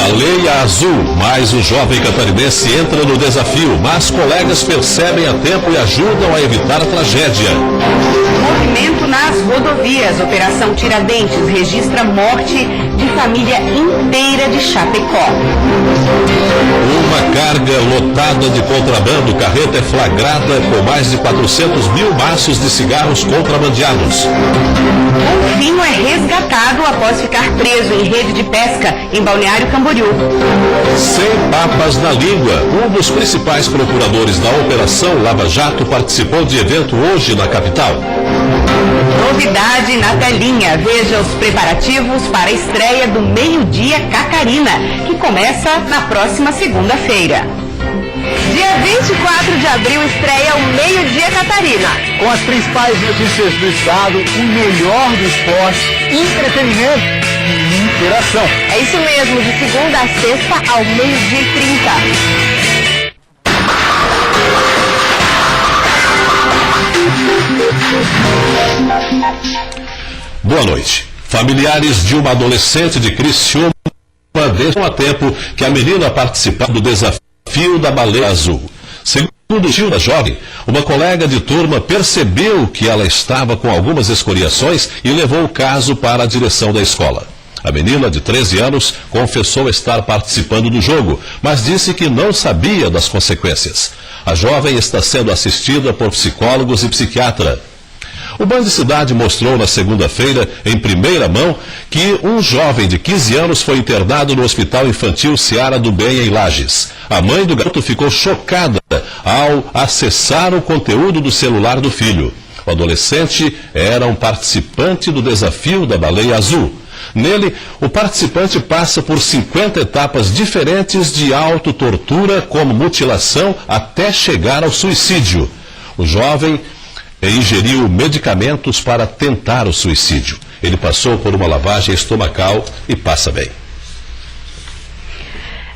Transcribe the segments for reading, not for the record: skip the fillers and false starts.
Baleia Azul, mais um jovem catarinense entra no desafio, mas colegas percebem a tempo e ajudam a evitar a tragédia. Movimento nas rodovias. Operação Tiradentes registra morte de família inteira de Chapecó. Uma carga lotada de contrabando. Carreta é flagrada com mais de 400 mil maços de cigarros contrabandeados. Golfinho é resgatado após ficar preso em rede de pesca em Balneário Camboriú. Sem papas na língua. Um dos principais procuradores da Operação Lava Jato participou de evento hoje na capital. Novidade na telinha. Veja os preparativos para a estreia do Meio-Dia Catarina, que começa na próxima segunda-feira. Dia 24 de abril estreia o Meio-Dia Catarina. Com as principais notícias do estado, o melhor do esporte, entretenimento e interação. É isso mesmo, de segunda a sexta ao 12h30. Boa noite. Familiares de uma adolescente de Criciúma deixam a tempo que a menina participar do desafio da Baleia Azul. Segundo o tio da jovem, uma colega de turma percebeu que ela estava com algumas escoriações e levou o caso para a direção da escola. A menina, de 13 anos, confessou estar participando do jogo, mas disse que não sabia das consequências. A jovem está sendo assistida por psicólogos e psiquiatra. O Band Cidade mostrou na segunda-feira, em primeira mão, que um jovem de 15 anos foi internado no Hospital Infantil Seara do Bem, em Lages. A mãe do garoto ficou chocada ao acessar o conteúdo do celular do filho. O adolescente era um participante do desafio da Baleia Azul. Nele, o participante passa por 50 etapas diferentes de autotortura, como mutilação, até chegar ao suicídio. O jovem ingeriu medicamentos para tentar o suicídio. Ele passou por uma lavagem estomacal e passa bem.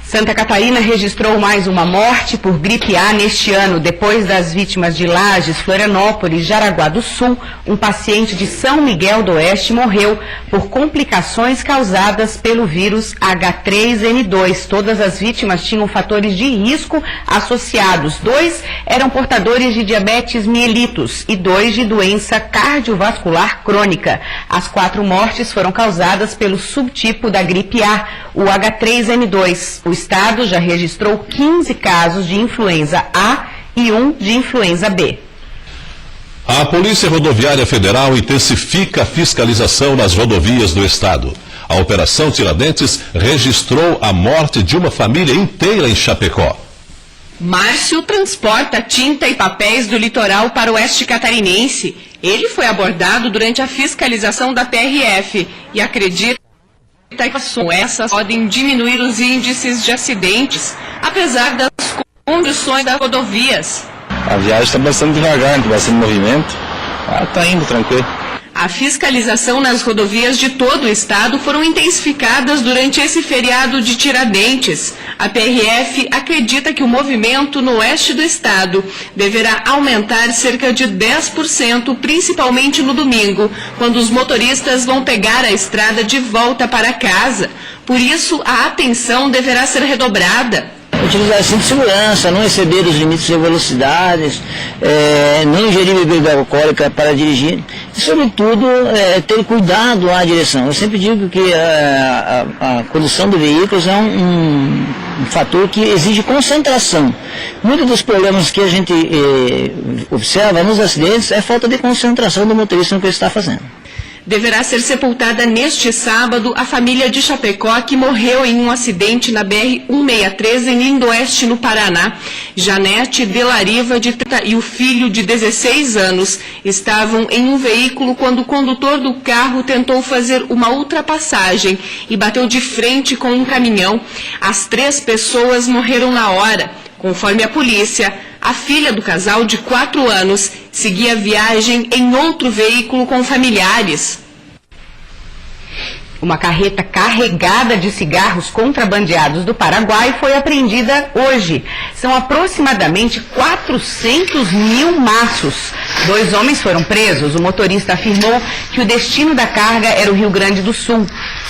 Santa Catarina registrou mais uma morte por gripe A neste ano. Depois das vítimas de Lages, Florianópolis e Jaraguá do Sul, um paciente de São Miguel do Oeste morreu por complicações causadas pelo vírus H3N2. Todas as vítimas tinham fatores de risco associados. 2 eram portadores de diabetes mellitus e 2 de doença cardiovascular crônica. As 4 mortes foram causadas pelo subtipo da gripe A, o H3N2. O estado já registrou 15 casos de influenza A e 1 de influenza B. A Polícia Rodoviária Federal intensifica a fiscalização nas rodovias do estado. A Operação Tiradentes registrou a morte de uma família inteira em Chapecó. Márcio transporta tinta e papéis do litoral para o oeste catarinense. Ele foi abordado durante a fiscalização da PRF e acredita que essas podem diminuir os índices de acidentes, apesar das condições das rodovias. A viagem está bastante devagar, tem bastante movimento. Está indo tranquilo. A fiscalização nas rodovias de todo o estado foram intensificadas durante esse feriado de Tiradentes. A PRF acredita que o movimento no oeste do estado deverá aumentar cerca de 10%, principalmente no domingo, quando os motoristas vão pegar a estrada de volta para casa. Por isso, a atenção deverá ser redobrada. Utilizar cinto de segurança, não exceder os limites de velocidades, não ingerir bebida alcoólica para dirigir e, sobretudo, ter cuidado à direção. Eu sempre digo que a condução de veículos é um fator que exige concentração. Muitos dos problemas que a gente observa nos acidentes é falta de concentração do motorista no que ele está fazendo. Deverá ser sepultada neste sábado a família de Chapecó que morreu em um acidente na BR-163 em Lindoeste, no Paraná. Janete Delariva, de 30, e o filho de 16 anos estavam em um veículo quando o condutor do carro tentou fazer uma ultrapassagem e bateu de frente com um caminhão. As 3 pessoas morreram na hora. Conforme a polícia, a filha do casal, de 4 anos, seguia a viagem em outro veículo com familiares. Uma carreta carregada de cigarros contrabandeados do Paraguai foi apreendida hoje. São aproximadamente 400 mil maços. 2 homens foram presos. O motorista afirmou que o destino da carga era o Rio Grande do Sul.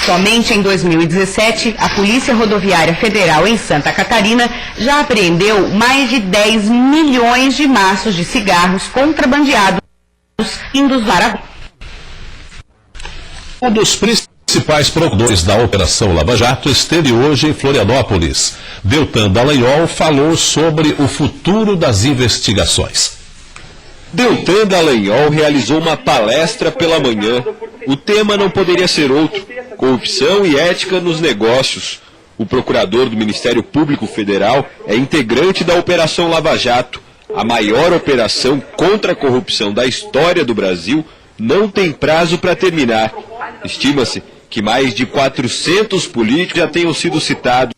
Somente em 2017, a Polícia Rodoviária Federal em Santa Catarina já apreendeu mais de 10 milhões de maços de cigarros contrabandeados vindos do Paraguai. Um dos principais procuradores da Operação Lava Jato esteve hoje em Florianópolis. Deltan Dallagnol falou sobre o futuro das investigações. Deltan Dallagnol realizou uma palestra pela manhã. O tema não poderia ser outro: corrupção e ética nos negócios. O procurador do Ministério Público Federal é integrante da Operação Lava Jato. A maior operação contra a corrupção da história do Brasil não tem prazo para terminar. Estima-se que mais de 400 políticos já tenham sido citados.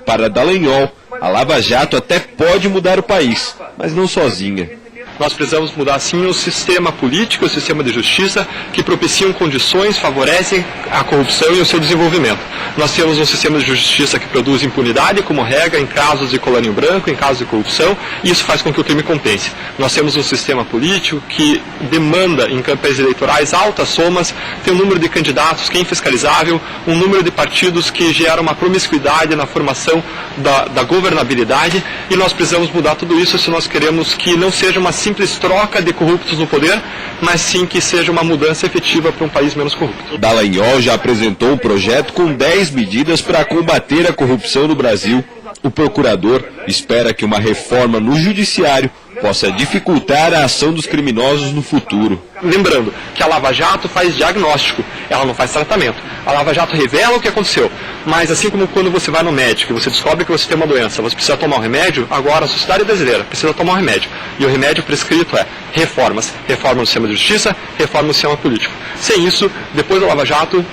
Para Dallagnol, a Lava Jato até pode mudar o país, mas não sozinha. Nós precisamos mudar, sim, o sistema político, o sistema de justiça, que propiciam condições, favorecem a corrupção e o seu desenvolvimento. Nós temos um sistema de justiça que produz impunidade como regra em casos de colarinho branco, em casos de corrupção, e isso faz com que o crime compense. Nós temos um sistema político que demanda, em campanhas eleitorais, altas somas, tem um número de candidatos que é infiscalizável, um número de partidos que gera uma promiscuidade na formação da governabilidade, e nós precisamos mudar tudo isso se nós queremos que não seja uma simples troca de corruptos no poder, mas sim que seja uma mudança efetiva para um país menos corrupto. Dallagnol já apresentou um projeto com 10 medidas para combater a corrupção no Brasil. O procurador espera que uma reforma no judiciário possa dificultar a ação dos criminosos no futuro. Lembrando que a Lava Jato faz diagnóstico, ela não faz tratamento. A Lava Jato revela o que aconteceu, mas assim como quando você vai no médico e você descobre que você tem uma doença, você precisa tomar um remédio, agora a sociedade brasileira precisa tomar um remédio. E o remédio prescrito é reformas. Reforma no sistema de justiça, reforma no sistema político. Sem isso, depois da Lava Jato,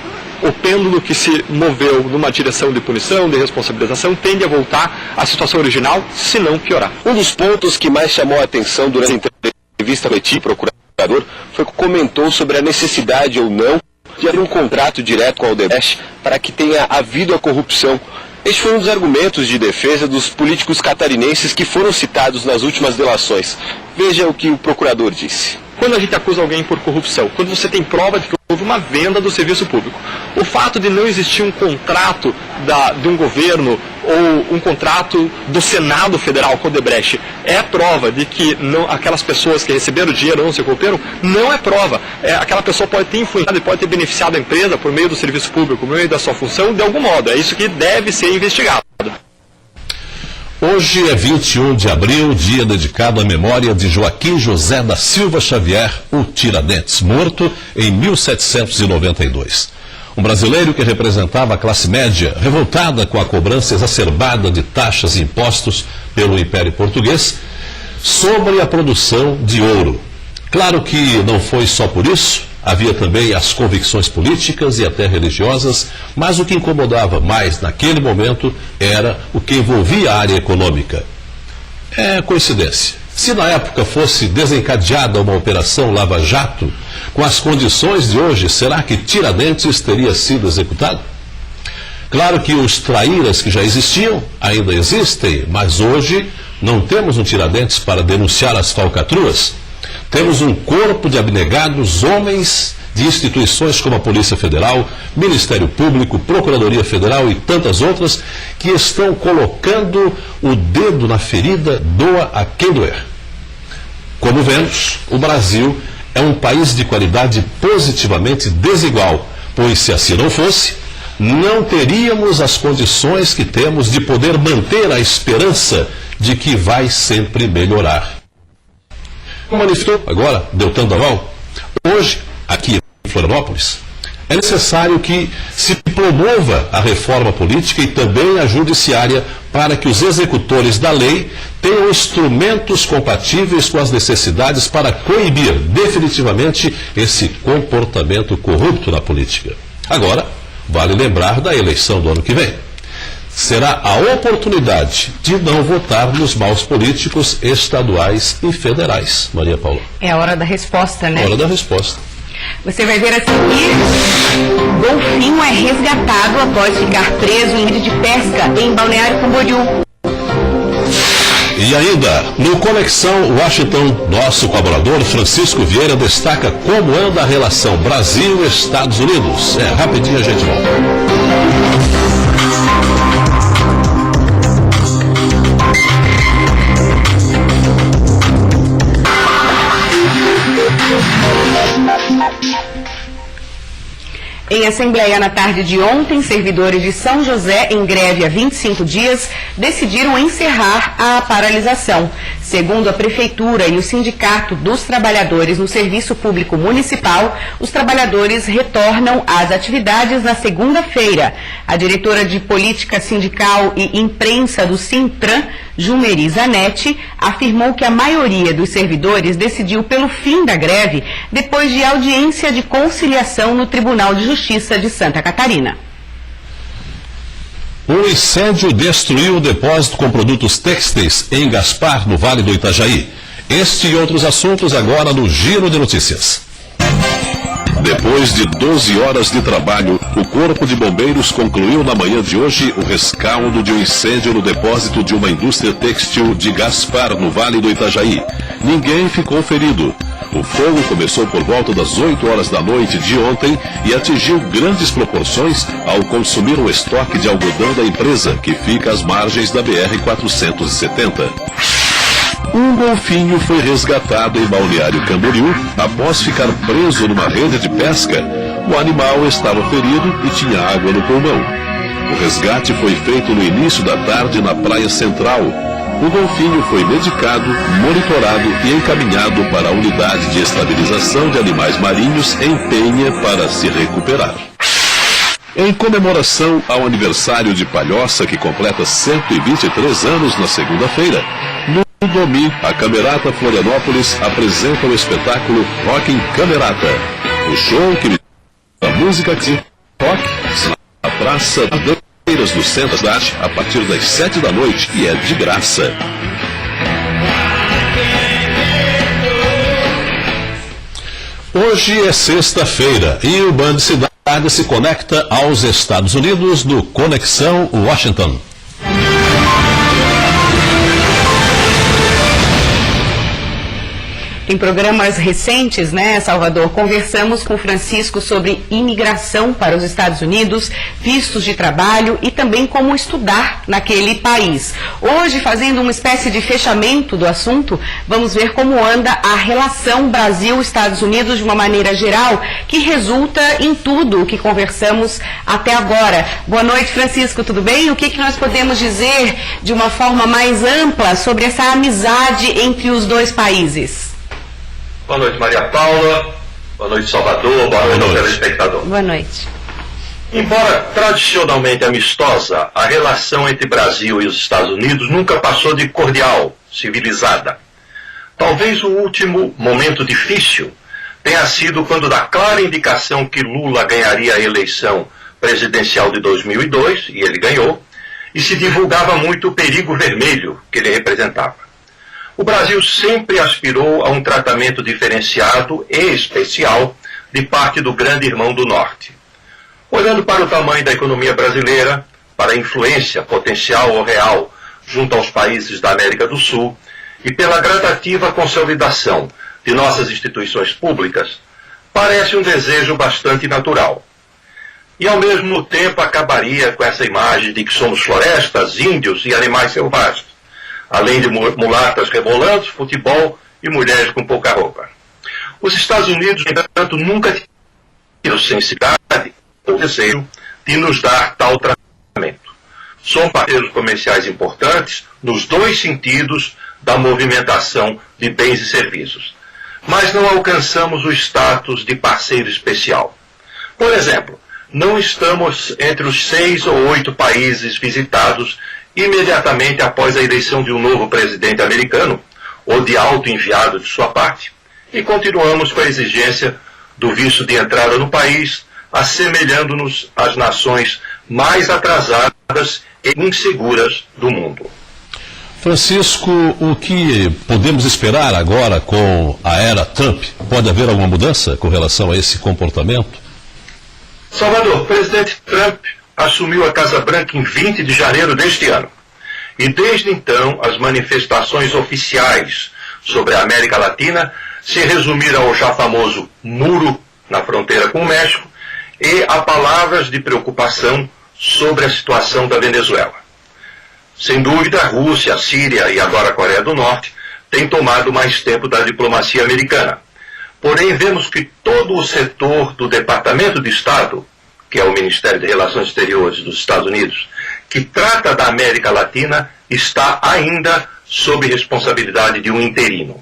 o pêndulo que se moveu numa direção de punição, de responsabilização, tende a voltar à situação original, se não piorar. Um dos pontos que mais chamou a atenção durante a entrevista coletiva, o procurador foi que comentou sobre a necessidade ou não de haver um contrato direto com a Odebrecht para que tenha havido a corrupção. Este foi um dos argumentos de defesa dos políticos catarinenses que foram citados nas últimas delações. Veja o que o procurador disse. Quando a gente acusa alguém por corrupção, quando você tem prova de que houve uma venda do serviço público, o fato de não existir um contrato de um governo ou um contrato do Senado Federal com o Odebrecht é prova de que não, aquelas pessoas que receberam dinheiro não se corromperam? Não é prova. Aquela pessoa pode ter influenciado e pode ter beneficiado a empresa por meio do serviço público, por meio da sua função, de algum modo. É isso que deve ser investigado. Hoje é 21 de abril, dia dedicado à memória de Joaquim José da Silva Xavier, o Tiradentes, morto em 1792. Um brasileiro que representava a classe média, revoltada com a cobrança exacerbada de taxas e impostos pelo Império Português sobre a produção de ouro. Claro que não foi só por isso, havia também as convicções políticas e até religiosas, mas o que incomodava mais naquele momento era o que envolvia a área econômica. É coincidência. Se na época fosse desencadeada uma operação Lava Jato, com as condições de hoje, será que Tiradentes teria sido executado? Claro que os traíras que já existiam ainda existem, mas hoje não temos um Tiradentes para denunciar as falcatruas. Temos um corpo de abnegados homens de instituições como a Polícia Federal, Ministério Público, Procuradoria Federal e tantas outras que estão colocando o dedo na ferida, doa a quem doer. Como vemos, o Brasil é um país de qualidade positivamente desigual, pois se assim não fosse, não teríamos as condições que temos de poder manter a esperança de que vai sempre melhorar. Como manifestou agora Deltan Dallagnol, hoje, aqui em Florianópolis, é necessário que se promova a reforma política e também a judiciária para que os executores da lei tenham instrumentos compatíveis com as necessidades para coibir definitivamente esse comportamento corrupto na política. Agora, vale lembrar da eleição do ano que vem. Será a oportunidade de não votar nos maus políticos estaduais e federais. Maria Paula. É a hora da resposta, né? Hora da resposta. Você vai ver a seguir. Golfinho é resgatado após ficar preso em rede de pesca em Balneário Camboriú. E ainda, no Conexão Washington, nosso colaborador Francisco Vieira destaca como anda a relação Brasil-Estados Unidos. Rapidinho a gente volta. Em assembleia na tarde de ontem, servidores de São José, em greve há 25 dias, decidiram encerrar a paralisação. Segundo a Prefeitura e o Sindicato dos Trabalhadores no Serviço Público Municipal, os trabalhadores retornam às atividades na segunda-feira. A diretora de Política Sindical e Imprensa do Sintran, Jumeri Zanetti, afirmou que a maioria dos servidores decidiu pelo fim da greve depois de audiência de conciliação no Tribunal de Justiça de Santa Catarina. Um incêndio destruiu o depósito com produtos têxteis em Gaspar, no Vale do Itajaí. Este e outros assuntos agora no Giro de Notícias. Depois de 12 horas de trabalho, o Corpo de Bombeiros concluiu na manhã de hoje o rescaldo de um incêndio no depósito de uma indústria têxtil de Gaspar, no Vale do Itajaí. Ninguém ficou ferido. O fogo começou por volta das 8 horas da noite de ontem e atingiu grandes proporções ao consumir o estoque de algodão da empresa, que fica às margens da BR-470. Um golfinho foi resgatado em Balneário Camboriú após ficar preso numa rede de pesca. O animal estava ferido e tinha água no pulmão. O resgate foi feito no início da tarde na Praia Central. O golfinho foi medicado, monitorado e encaminhado para a unidade de estabilização de animais marinhos em Penha para se recuperar. Em comemoração ao aniversário de Palhoça, que completa 123 anos na segunda-feira, no domingo, a Camerata Florianópolis apresenta o espetáculo Rock in Camerata. O show que a música que rock na Praça do Centro da Cidade a partir das 7 da noite e é de graça. Hoje é sexta-feira e o Band Cidade se conecta aos Estados Unidos no Conexão Washington. Em programas recentes, Salvador, conversamos com Francisco sobre imigração para os Estados Unidos, vistos de trabalho e também como estudar naquele país. Hoje, fazendo uma espécie de fechamento do assunto, vamos ver como anda a relação Brasil-Estados Unidos de uma maneira geral, que resulta em tudo o que conversamos até agora. Boa noite, Francisco, tudo bem? O que nós podemos dizer de uma forma mais ampla sobre essa amizade entre os dois países? Boa noite, Maria Paula. Boa noite, Salvador. Boa noite, telespectador. Boa noite. Embora tradicionalmente amistosa, a relação entre Brasil e os Estados Unidos nunca passou de cordial, civilizada. Talvez o último momento difícil tenha sido quando, da clara indicação que Lula ganharia a eleição presidencial de 2002, e ele ganhou, e se divulgava muito o perigo vermelho que ele representava. O Brasil sempre aspirou a um tratamento diferenciado e especial de parte do grande irmão do Norte. Olhando para o tamanho da economia brasileira, para a influência potencial ou real junto aos países da América do Sul e pela gradativa consolidação de nossas instituições públicas, parece um desejo bastante natural. E ao mesmo tempo acabaria com essa imagem de que somos florestas, índios e animais selvagens, além de mulatas rebolando, futebol e mulheres com pouca roupa. Os Estados Unidos, no entanto, nunca tiveram sensibilidade ou desejo de nos dar tal tratamento. São parceiros comerciais importantes nos dois sentidos da movimentação de bens e serviços, mas não alcançamos o status de parceiro especial. Por exemplo, não estamos entre os 6 ou 8 países visitados imediatamente após a eleição de um novo presidente americano, ou de alto enviado de sua parte, e continuamos com a exigência do visto de entrada no país, assemelhando-nos às nações mais atrasadas e inseguras do mundo. Francisco, o que podemos esperar agora com a era Trump? Pode haver alguma mudança com relação a esse comportamento? Salvador, o presidente Trump assumiu a Casa Branca em 20 de janeiro deste ano. E desde então, as manifestações oficiais sobre a América Latina se resumiram ao já famoso muro na fronteira com o México e a palavras de preocupação sobre a situação da Venezuela. Sem dúvida, a Rússia, a Síria e agora a Coreia do Norte têm tomado mais tempo da diplomacia americana. Porém, vemos que todo o setor do Departamento de Estado, que é o Ministério de Relações Exteriores dos Estados Unidos, que trata da América Latina, está ainda sob responsabilidade de um interino.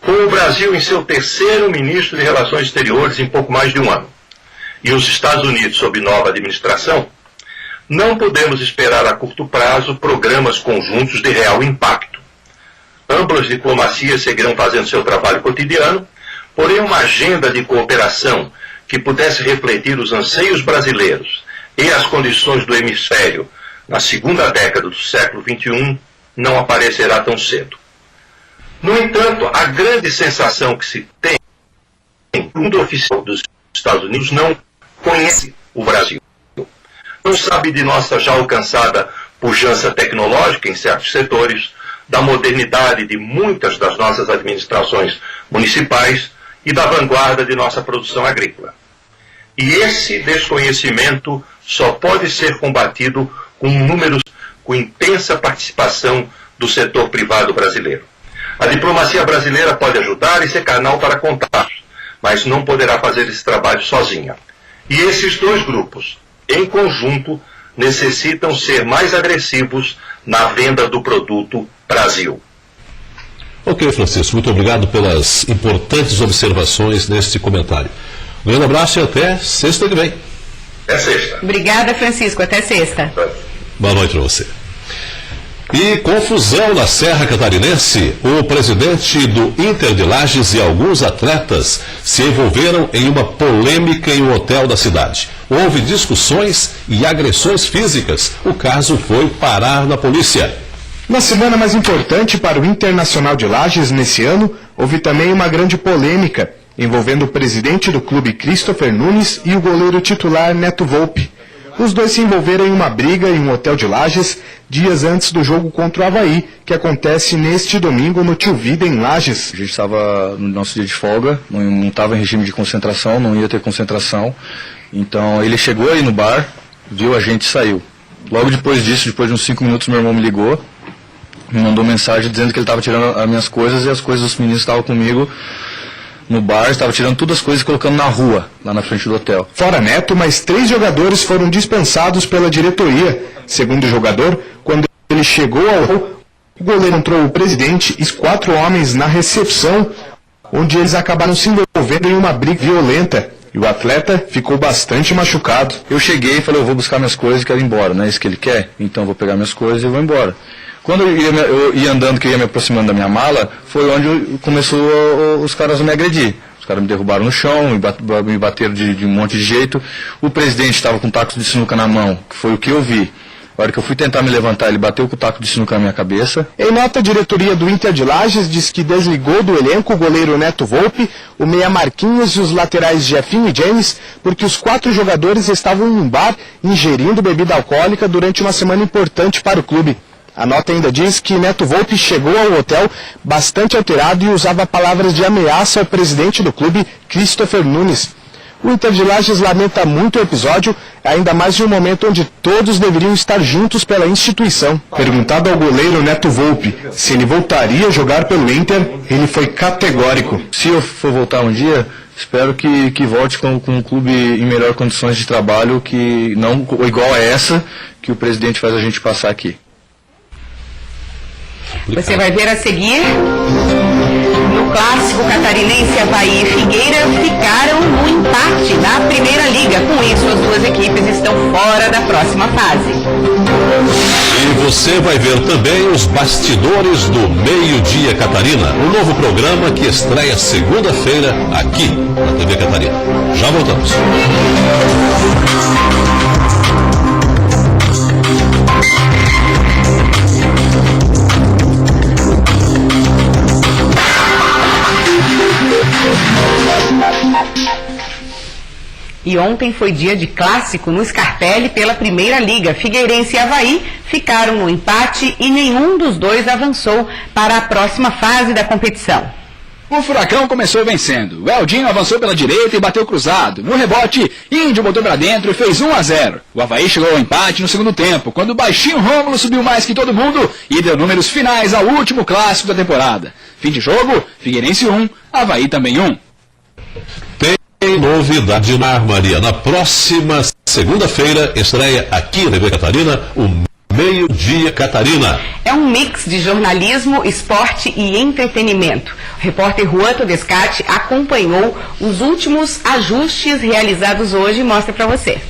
Com o Brasil em seu terceiro ministro de Relações Exteriores em pouco mais de um ano, e os Estados Unidos sob nova administração, não podemos esperar a curto prazo programas conjuntos de real impacto. Ambas diplomacias seguirão fazendo seu trabalho cotidiano, porém uma agenda de cooperação que pudesse refletir os anseios brasileiros e as condições do hemisfério na segunda década do século XXI não aparecerá tão cedo. No entanto, a grande sensação que se tem é que o mundo oficial dos Estados Unidos não conhece o Brasil. Não sabe de nossa já alcançada pujança tecnológica em certos setores, da modernidade de muitas das nossas administrações municipais e da vanguarda de nossa produção agrícola. E esse desconhecimento só pode ser combatido com números, com intensa participação do setor privado brasileiro. A diplomacia brasileira pode ajudar e ser canal para contatos, mas não poderá fazer esse trabalho sozinha. E esses dois grupos, em conjunto, necessitam ser mais agressivos na venda do produto Brasil. Ok, Francisco, muito obrigado pelas importantes observações neste comentário. Um grande abraço e até sexta que vem. É sexta. Obrigada, Francisco. Até sexta. Boa noite para você. E confusão na Serra Catarinense. O presidente do Inter de Lages e alguns atletas se envolveram em uma polêmica em um hotel da cidade. Houve discussões e agressões físicas. O caso foi parar na polícia. Na semana mais importante para o Internacional de Lages nesse ano, houve também uma grande polêmica envolvendo o presidente do clube Christopher Nunes e o goleiro titular Neto Volpi. Os dois se envolveram em uma briga em um hotel de Lages dias antes do jogo contra o Avaí, que acontece neste domingo no Tio Vida, em Lages. A gente estava no nosso dia de folga, não estava em regime de concentração, não ia ter concentração. Então ele chegou aí no bar, viu a gente e saiu. Logo depois disso, depois de uns 5 minutos, meu irmão me ligou, me mandou mensagem dizendo que ele estava tirando as minhas coisas e as coisas dos meninos que estavam comigo no bar, estava tirando todas as coisas e colocando na rua, lá na frente do hotel. Fora Neto, mais 3 jogadores foram dispensados pela diretoria. Segundo o jogador, quando ele chegou o goleiro encontrou o presidente e 4 homens na recepção, onde eles acabaram se envolvendo em uma briga violenta. E o atleta ficou bastante machucado. Eu cheguei e falei, eu vou buscar minhas coisas e quero ir embora, não é isso que ele quer? Então eu vou pegar minhas coisas e vou embora. Quando eu ia andando, que eu ia me aproximando da minha mala, foi onde começou os caras a me agredir. Os caras me derrubaram no chão, me bateram de um monte de jeito. O presidente estava com um taco de sinuca na mão, que foi o que eu vi. A hora que eu fui tentar me levantar, ele bateu com o taco de sinuca na minha cabeça. Em nota, a diretoria do Inter de Lages diz que desligou do elenco o goleiro Neto Volpi, o meia Marquinhos e os laterais Jefinho e James, porque os 4 jogadores estavam em um bar ingerindo bebida alcoólica durante uma semana importante para o clube. A nota ainda diz que Neto Volpi chegou ao hotel bastante alterado e usava palavras de ameaça ao presidente do clube, Christopher Nunes. O Inter de Lages lamenta muito o episódio, ainda mais em um momento onde todos deveriam estar juntos pela instituição. Perguntado ao goleiro Neto Volpi se ele voltaria a jogar pelo Inter, ele foi categórico. Se eu for voltar um dia, espero que volte com um clube em melhores condições de trabalho, que não igual a essa que o presidente faz a gente passar aqui. Você vai ver a seguir. No clássico catarinense, Avaí e Figueira ficaram no empate na Primeira Liga. Com isso, as duas equipes estão fora da próxima fase. E você vai ver também os bastidores do Meio-Dia Catarina, um novo programa que estreia segunda-feira aqui na TV Catarina. Já voltamos. E ontem foi dia de clássico no Scarpelli pela Primeira Liga. Figueirense e Avaí ficaram no empate e nenhum dos dois avançou para a próxima fase da competição. O Furacão começou vencendo. O Eldinho avançou pela direita e bateu cruzado. No rebote, Índio botou para dentro e fez 1-0. O Avaí chegou ao empate no segundo tempo, quando o baixinho Rômulo subiu mais que todo mundo e deu números finais ao último clássico da temporada. Fim de jogo, Figueirense 1, Avaí também 1. Tem novidade na Maria. Na próxima segunda-feira estreia aqui na TV Catarina o Meio-Dia Catarina. É um mix de jornalismo, esporte e entretenimento. O repórter Juan Todescati acompanhou os últimos ajustes realizados hoje e mostra para você.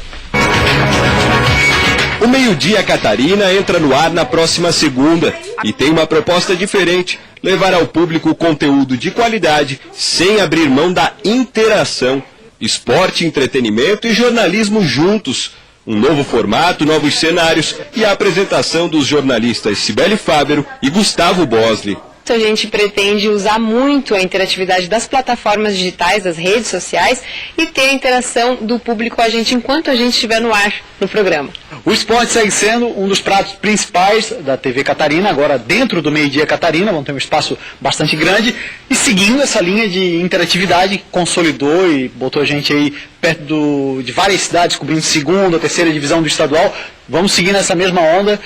O Meio-Dia Catarina entra no ar na próxima segunda e tem uma proposta diferente: levar ao público conteúdo de qualidade sem abrir mão da interação. Esporte, entretenimento e jornalismo juntos. Um novo formato, novos cenários e a apresentação dos jornalistas Cibele Fábero e Gustavo Bosley. A gente pretende usar muito a interatividade das plataformas digitais, das redes sociais e ter a interação do público com a gente enquanto a gente estiver no ar no programa. O esporte segue sendo um dos pratos principais da TV Catarina, agora dentro do Meio-Dia Catarina, vão ter um espaço bastante grande, e seguindo essa linha de interatividade, consolidou e botou a gente aí perto de várias cidades, cobrindo segunda, terceira divisão do estadual. Vamos seguir nessa mesma onda,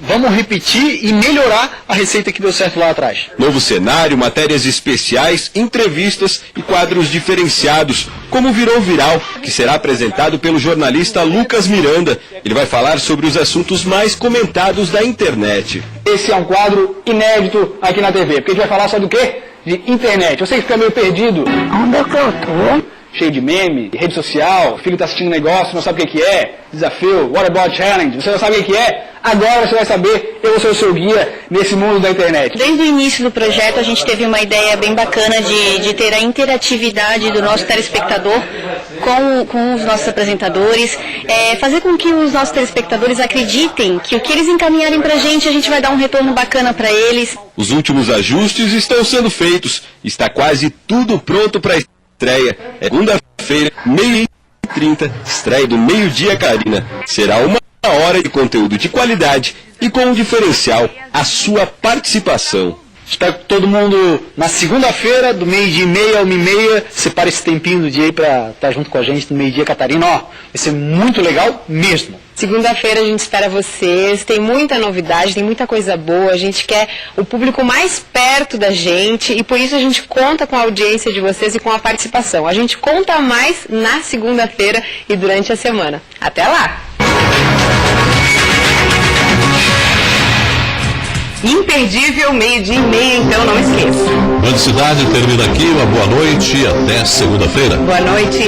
vamos repetir e melhorar a receita que deu certo lá atrás. Novo cenário, matérias especiais, entrevistas e quadros diferenciados, como Virou Viral, que será apresentado pelo jornalista Lucas Miranda. Ele vai falar sobre os assuntos mais comentados da internet. Esse é um quadro inédito aqui na TV, porque a gente vai falar só do quê? De internet. Eu sei que fica meio perdido. Onde é que eu tô? Cheio de meme, rede social, filho está assistindo negócio, não sabe o que é, desafio, what about challenge, você não sabe o que é? Agora você vai saber, eu vou ser o seu guia nesse mundo da internet. Desde o início do projeto a gente teve uma ideia bem bacana de ter a interatividade do nosso telespectador com os nossos apresentadores, fazer com que os nossos telespectadores acreditem que o que eles encaminharem pra gente, a gente vai dar um retorno bacana para eles. Os últimos ajustes estão sendo feitos, está quase tudo pronto para estreia. É segunda-feira, 12h30, estreia do Meio-Dia Catarina. Será uma hora de conteúdo de qualidade e com um diferencial, a sua participação. Espero que todo mundo, na segunda-feira, do 12h30 ao 1h30, separe esse tempinho do dia aí pra estar junto com a gente no Meio-Dia Catarina. Ó, vai ser muito legal mesmo. Segunda-feira a gente espera vocês, tem muita novidade, tem muita coisa boa, a gente quer o público mais perto da gente e por isso a gente conta com a audiência de vocês e com a participação. A gente conta mais na segunda-feira e durante a semana. Até lá! Imperdível, 12h30, então não esqueça. Band Cidade termina aqui, uma boa noite e até segunda-feira. Boa noite.